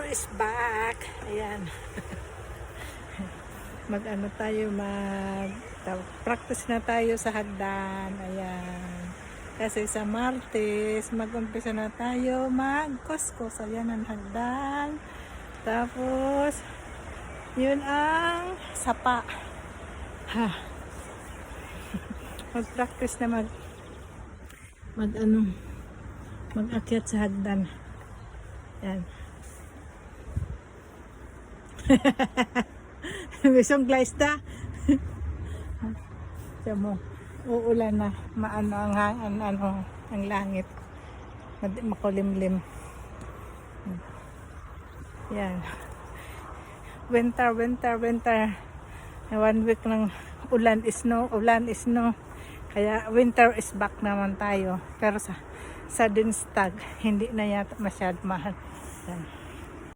Is back. Ayan. Mag-ano tayo, practice na tayo sa hagdan. Ayan. Kasi sa Martes, mag-umpisa na tayo mag-kuskus. Ayan ang hagdan. Tapos, yun ang sapa. Ha. Mag-practice na mag-akyat sa hagdan. Ayan. Bisong glass da. Tiyan mo, uulan na, maano ang langit, makulimlim. Yan, winter. 1 week ng ulan is no, kaya winter is back naman tayo. Pero sa Dinstag hindi na yata masyad mahal. Yan.